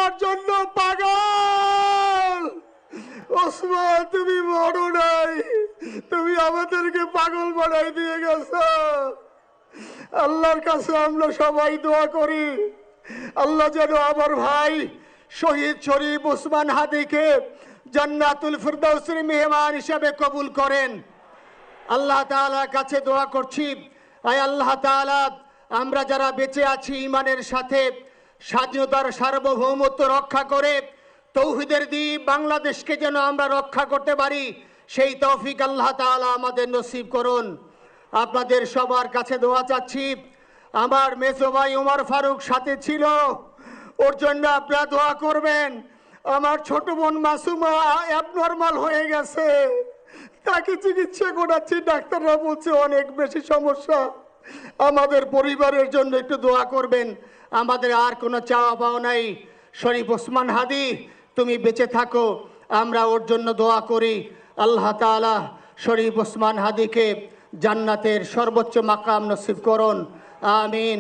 আমার জন্য পাগল। ওসমান তুমি মরো নাই, তুমি আমাদেরকে পাগল বানাই দিয়ে গেছো। আল্লাহর কাছে আমরা সবাই দোয়া করি, আল্লাহ যেন আমার ভাই শহীদ শরীফ ওসমান হাদিকে জান্নাতুল ফিরদাউসের মেহমান হিসেবে কবুল করেন। আল্লাহ তাআলার কাছে দোয়া করছি, আয় আল্লাহ তাআলা, আমরা যারা বেঁচে আছি ঈমানের সাথে স্বাধীনতার সার্বভৌমত্ব রক্ষা করে তৌহিদের দ্বীপ বাংলাদেশকে যেন আমরা রক্ষা করতে পারি, সেই তৌফিক আল্লাহ তাআলা আমাদের নসিব করুন। আপনাদের সবার কাছে দোয়া চাচ্ছি। আমার মেজো ভাই ওমর ফারুক সাথে ছিল, ওর জন্য আপনারা দোয়া করবেন। আমার ছোট বোন মাসুমা অ্যাবনর্মাল হয়ে গেছে, তাকে চিকিৎসা করাচ্ছি, ডাক্তাররা বলছে অনেক বেশি সমস্যা। আমাদের পরিবারের জন্য একটু দোয়া করবেন। আমাদের আর কোনো চাওয়া পাওয়া নাই। শরীফ ওসমান হাদি তুমি বেঁচে থাকো, আমরা ওর জন্য দোয়া করি। আল্লাহ তাআলা শরীফ ওসমান হাদিকে জান্নাতের সর্বোচ্চ মাকাম নসিব করুন, আমিন।